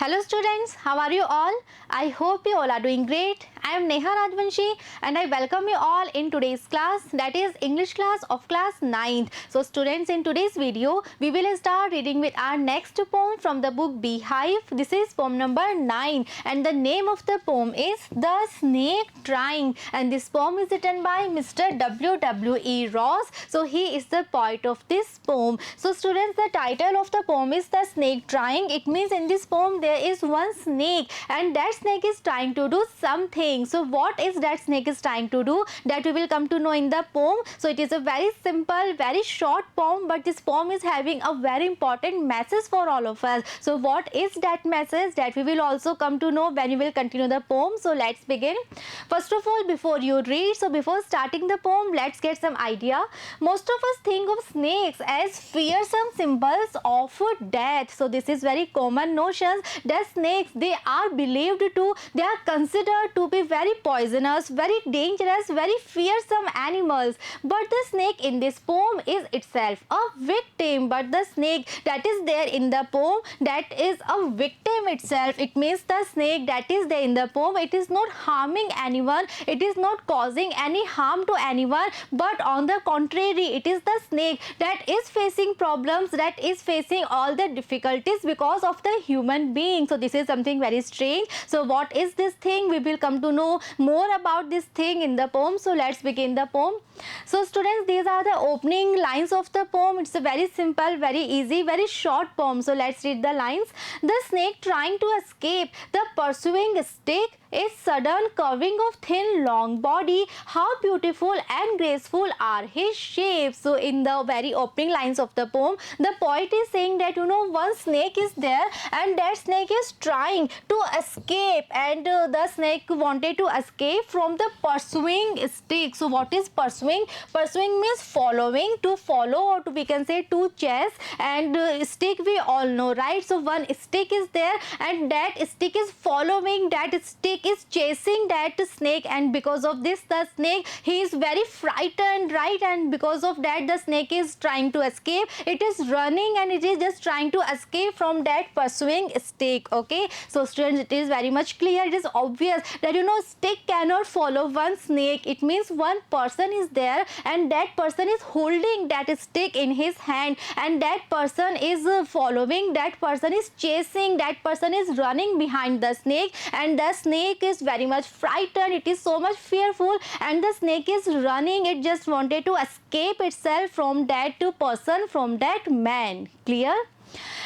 Hello students, how are you all? I hope you all are doing great. I am Neha Rajvanshi and I welcome you all in today's class, that is English class of class 9th. So students, in today's video we will start reading with our next poem from the book Beehive. This is poem number 9 and the name of the poem is The Snake Trying, and this poem is written by Mr. W.W.E. Ross. So he is the poet of this poem. So students, the title of the poem is The Snake Trying. It means in this poem there is one snake and that snake is trying to do something. So what is that snake is trying to do, that we will come to know in the poem. So it is a very simple, very short poem, but this poem is having a very important message for all of us. So what is that message, that we will also come to know when we will continue the poem. So let's begin. First of all, before you read, so before starting the poem, let's get some idea. Most of us think of snakes as fearsome symbols of death. So this is very common notions that snakes, they are believed to, they are considered to be very poisonous, very dangerous, very fearsome animals. But the snake in this poem is itself a victim. But the snake that is there in the poem, that is a victim itself. It means the snake that is there in the poem, it is not harming anyone, it is not causing any harm to anyone, but on the contrary, it is the snake that is facing problems, that is facing all the difficulties because of the human being. So this is something very strange. So what is this thing? We will come to know more about this thing in the poem. So let's begin the poem. So students, these are the opening lines of the poem. It's a very simple, very easy, very short poem. So let's read the lines. The snake trying to escape the pursuing stick, a sudden curving of thin long body, how beautiful and graceful are his shapes. So in the very opening lines of the poem, the poet is saying that one snake is there and that snake is trying to escape, and the snake wanted to escape from the pursuing stick. So what is pursuing? Pursuing means following, to follow, or we can say to chase, and stick we all know, right? So one stick is there and that stick is following, that stick is chasing that snake, and because of this the snake, he is very frightened, right? And because of that the snake is trying to escape. It is running and it is just trying to escape from that pursuing stick. Okay, so students, it is very much clear, it is obvious that stick cannot follow one snake. It means one person is there and that person is holding that stick in his hand, and that person is following, that person is chasing, that person is running behind the snake, and the snake is very much frightened, it is so much fearful, and the snake is running. It just wanted to escape itself from that person, from that man. Clear?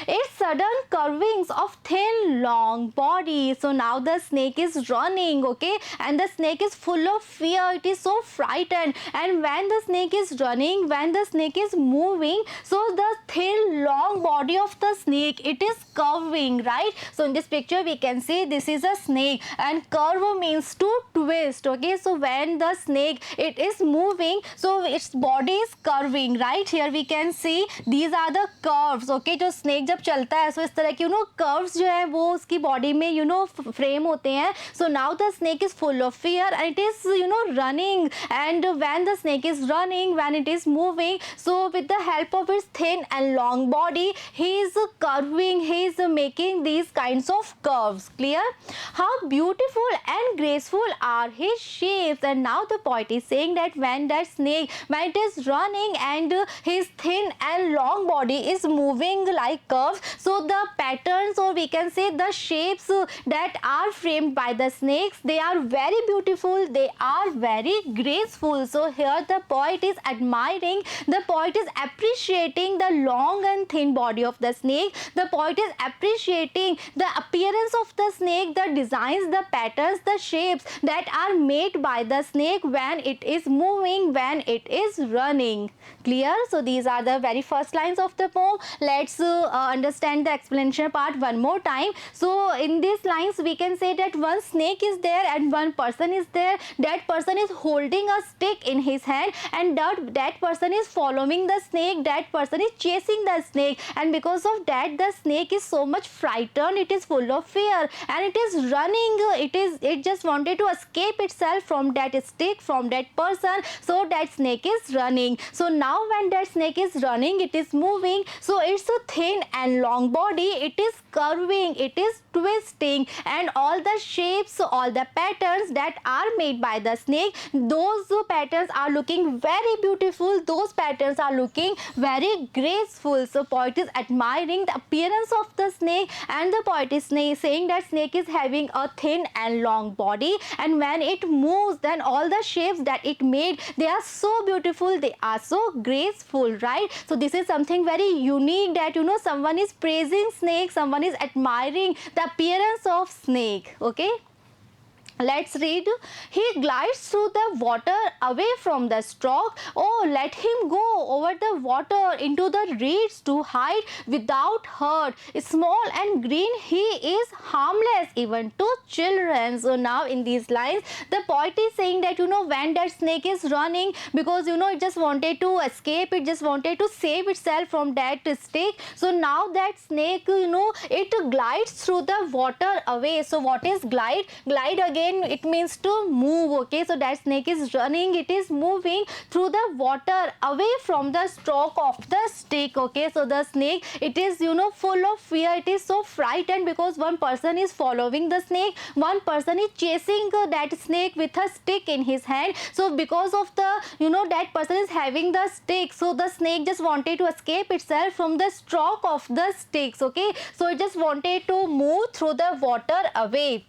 Its sudden curvings of thin long body. So now the snake is running, okay, and the snake is full of fear, it is so frightened, and when the snake is running, when the snake is moving, so the thin long body of the snake, it is curving, right? So in this picture we can see this is a snake, and curve means to twist. Okay, so when the snake, it is moving, so its body is curving, right? Here we can see these are the curves. Okay, जो snake जब चलता है, सो इस तरह की curves जो है वो उसकी बॉडी में फ्रेम होते हैं. So now the snake is full of fear and it is running, and when the snake is running, when it is moving, so with the help of its thin and long body he is curving, he is making these kinds of curves. Clear? How beautiful and graceful are his shapes. And now the poet is saying that when that snake, when it is running and his thin and long body is moving like curves, so the patterns, or we can say the shapes that are framed by the snakes, they are very beautiful, they are very graceful. So here the poet is admiring, the poet is appreciating the long and thin body of the snake, the poet is appreciating the appearance of the snake, the designs, the patterns, the shapes that are made by the snake when it is moving, when it is running. Clear? So these are the very first lines of the poem. Let's understand the explanation part one more time. So in these lines we can say that one snake is there and one person is there. That person is holding a stick in his hand and that person is following the snake, that person is chasing the snake, and because of that the snake is so much frightened, it is full of fear, and it is running, it just wanted to escape itself from that stick, from that person. So that snake is running. So now when that snake is running, it is moving, so it's a thin and long body, it is curving, it is twisting, and all the shapes, all the patterns that are made by the snake, those patterns are looking very beautiful, those patterns are looking very graceful. So poet is admiring the appearance of the snake, and the poet is saying that snake is having a thin and long body, and when it moves, then all the shapes that it made, they are so beautiful, they are so graceful, right? So this is something very unique, that someone is praising snake, someone is admiring the appearance of snake. Okay, let's read. He glides through the water away from the stroke. Oh, let him go over the water into the reeds to hide without hurt. Small and green, he is harmless even to children. So now in these lines, the poet is saying that when that snake is running, because it just wanted to escape, it just wanted to save itself from that stick. So now that snake, it glides through the water away. So what is glide? Glide again, it means to move. Okay, so that snake is running, it is moving through the water away from the stroke of the stick. Okay, so the snake, it is full of fear, it is so frightened, because one person is following the snake, one person is chasing that snake with a stick in his hand. So because of the that person is having the stick, so the snake just wanted to escape itself from the stroke of the sticks. Okay, so it just wanted to move through the water away.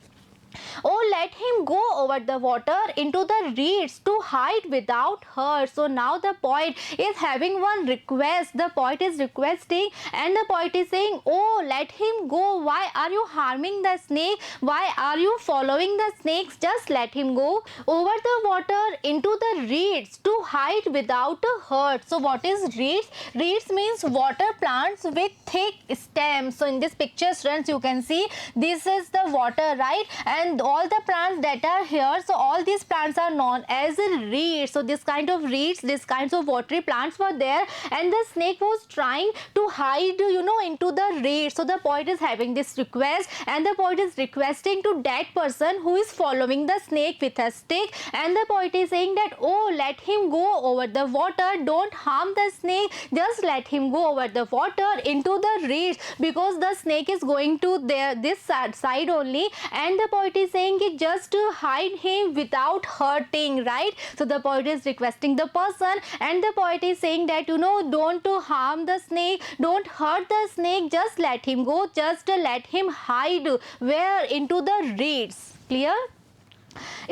Oh, let him go over the water into the reeds to hide without hurt. So now the poet is having one request. The poet is requesting, and the poet is saying, oh, let him go. Why are you harming the snake? Why are you following the snakes? Just let him go over the water into the reeds to hide without hurt. So what is reeds? Reeds means water plants with thick stems. So in this picture, students, you can see this is the water, right? And all the plants that are here, so all these plants are known as reeds. So this kind of reeds, this kinds of watery plants were there, and the snake was trying to hide into the reeds. So the poet is having this request, and the poet is requesting to that person who is following the snake with a stick, and the poet is saying that, oh, let him go over the water, don't harm the snake, just let him go over the water into the reeds, because the snake is going to this side only, and the poet is saying it just to hide him without hurting, right? So the poet is requesting the person, and the poet is saying that don't to harm the snake, don't hurt the snake, just let him go, just let him hide where? Into the reeds. Clear?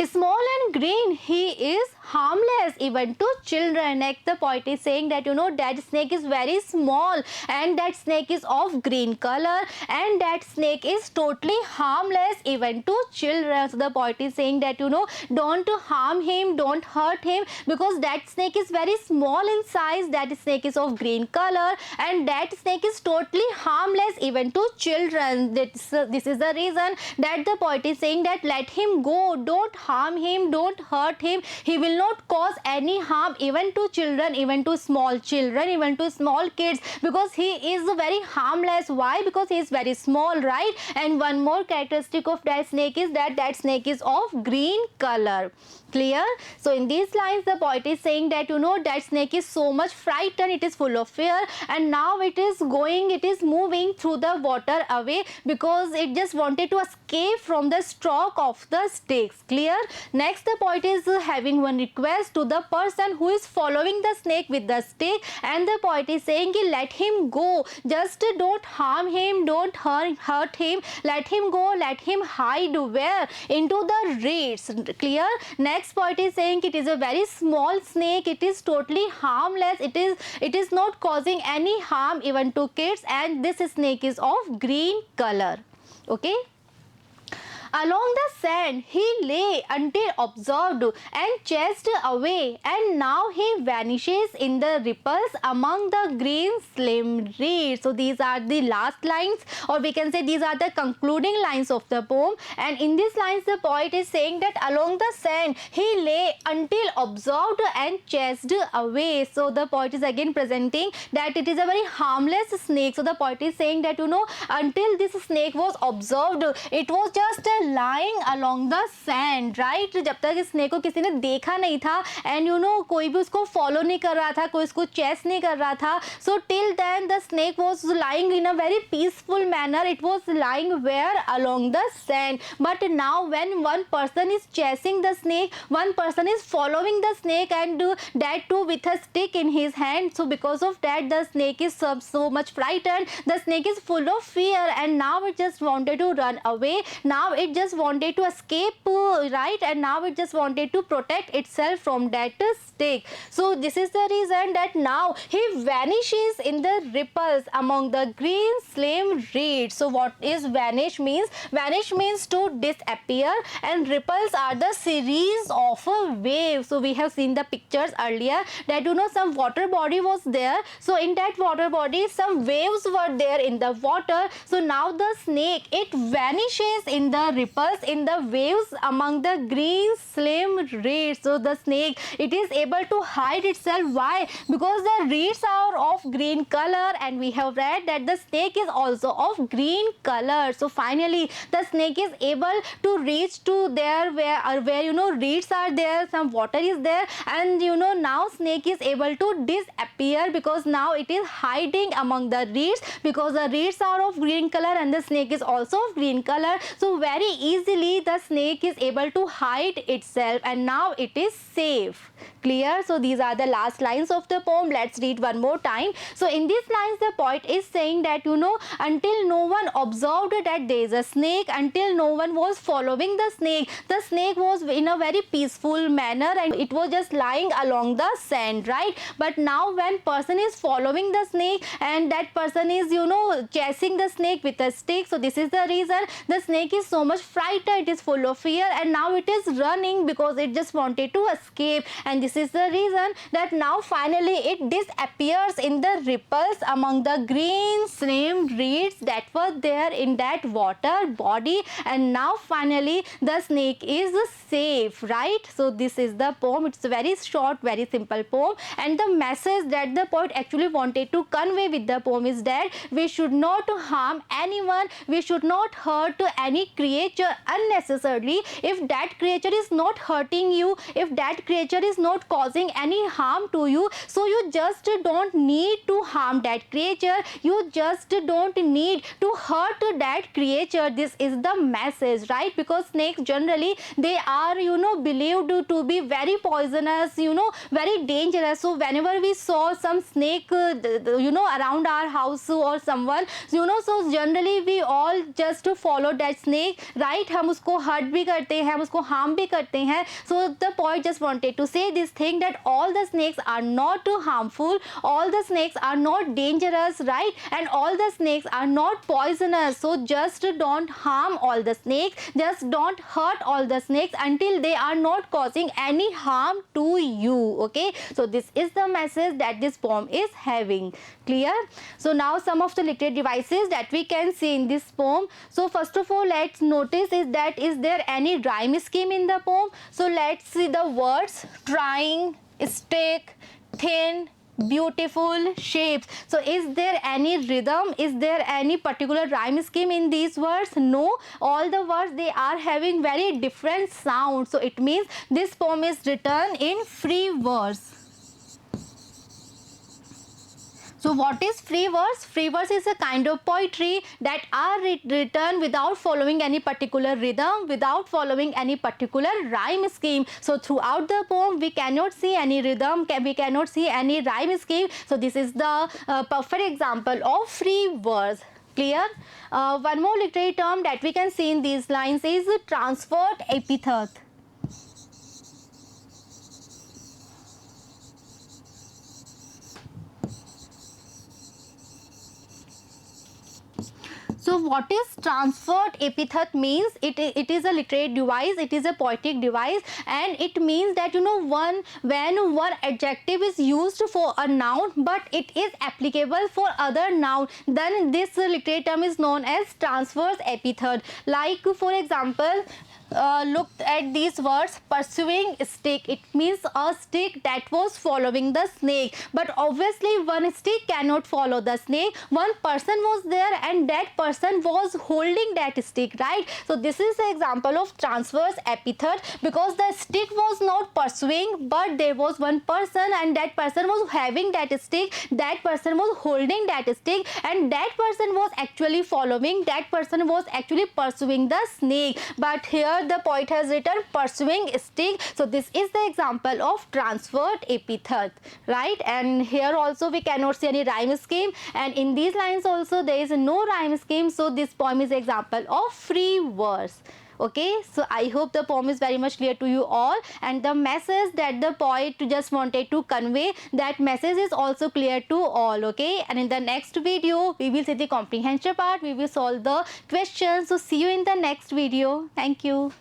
Small and green, he is harmless even to children. Next, the poet is saying that that snake is very small, and that snake is of green color, and that snake is totally harmless even to children. So the poet is saying that don't harm him, don't hurt him, because that snake is very small in size, that snake is of green color, and that snake is totally harmless even to children. This is the reason that the poet is saying that let him go, don't harm him, don't hurt him, he will not cause any harm even to children, even to small children, even to small kids, because he is very harmless. Why? Because he is very small, right? And one more characteristic of that snake is that that snake is of green color. Clear? So in these lines, the poet is saying that that snake is so much frightened, it is full of fear, and now it is moving through the water away, because it just wanted to escape from the stroke of the sticks. Clear? Next, the poet is having one request to the person who is following the snake with the stick, and the poet is saying let him go, just don't harm him, don't hurt him, let him go, let him hide where? Into the reeds. Clear? Next, poet is saying it is a very small snake, it is totally harmless, it is not causing any harm even to kids, and this snake is of green color. Okay. Along the sand he lay until observed and chased away, and now he vanishes in the ripples among the green slim reeds. So these are the last lines, or we can say these are the concluding lines of the poem. And in these lines the poet is saying that along the sand he lay until observed and chased away. So the poet is again presenting that it is a very harmless snake. So the poet is saying that until this snake was observed, it was just lying along the sand, right? जब तक इस snake को किसी ने देखा नहीं था, and कोई भी उसको follow नहीं कर रहा था, कोई उसको chase नहीं कर रहा था. So till then the snake was lying in a very peaceful manner. It was lying where? Along the sand. But now when one person is chasing the snake, one person is following the snake, and that too with a stick in his hand. So because of that the snake is so much frightened. The snake is full of fear, and now it just wanted to run away. Now it just wanted to escape, right? And now it just wanted to protect itself from that stick. So this is the reason that now he vanishes in the ripples among the green slim reeds. So what is vanish means? Vanish means to disappear, and ripples are the series of waves. So we have seen the pictures earlier that some water body was there. So in that water body some waves were there in the water. So now the snake, it vanishes in the ripples, in the waves among the green slim reeds. So the snake, it is able to hide itself. Why? Because the reeds are of green color, and we have read that the snake is also of green color. So finally the snake is able to reach to there where reeds are there, some water is there, and now snake is able to disappear because now it is hiding among the reeds, because the reeds are of green color and the snake is also of green color. So very easily the snake is able to hide itself, and now it is safe. Clear? So these are the last lines of the poem. Let's read one more time. So in these lines the poet is saying that until no one observed that there is a snake, until no one was following the snake was in a very peaceful manner, and it was just lying along the sand, right? But now when person is following the snake, and that person is chasing the snake with a stick, so this is the reason the snake is so much frightened, it is full of fear, and now it is running because it just wanted to escape. And this is the reason that now finally it disappears in the ripples among the green slim reeds that were there in that water body, and now finally the snake is safe, right? So this is the poem. It's a very short, very simple poem, and the message that the poet actually wanted to convey with the poem is that we should not harm anyone, we should not hurt any creature unnecessarily. If that creature is not hurting you, if that creature is not causing any harm to you, so you just don't need to harm that creature, you just don't need to hurt that creature. This is the message, right? Because snakes generally, they are believed to be very poisonous, very dangerous. So whenever we saw some snake around our house or someone, so generally we all just follow that snake, right? हम उसको hurt भी करते हैं, हम उसको harm भी करते हैं. So the poet just wanted to say this thing that all the snakes are not harmful, all the snakes are not dangerous, right? And all the snakes are not poisonous. So just don't harm all the snakes, just don't hurt all the snakes until they are not causing any harm to you. Okay, so this is the message that this poem is having. Clear? So now some of the literary devices that we can see in this poem. So first of all, let's notice is there any rhyme scheme in the poem? So let's see the words: trying, stick, thin, beautiful, shapes. So is there any rhythm, is there any particular rhyme scheme in these words? No, all the words, they are having very different sounds. So it means this poem is written in free verse. So what is free verse? Free verse is a kind of poetry that are written without following any particular rhythm, without following any particular rhyme scheme. So throughout the poem we cannot see any rhythm, we cannot see any rhyme scheme. So this is the perfect example of free verse. Clear? One more literary term that we can see in these lines is transferred epithet. So what is transferred epithet means? It is a literary device, it is a poetic device, and it means that when one adjective is used for a noun but it is applicable for other noun, then this literary term is known as transverse epithet. Like for example, look at these words: pursuing stick. It means a stick that was following the snake, but obviously one stick cannot follow the snake. One person was there and that person was holding that stick, right? So this is the example of transverse epithet, because the stick was not pursuing, but there was one person and that person was having that stick, that person was holding that stick, and that person was actually following, that person was actually pursuing the snake. But here the poet has written pursuing stick, so this is the example of transferred epithet, right? And here also we cannot see any rhyme scheme, and in these lines also there is no rhyme scheme, so this poem is example of free verse. Okay, so I hope the poem is very much clear to you all, and the message that the poet just wanted to convey, that message is also clear to all. Okay, and in the next video we will see the comprehension part, we will solve the questions. So see you in the next video. Thank you.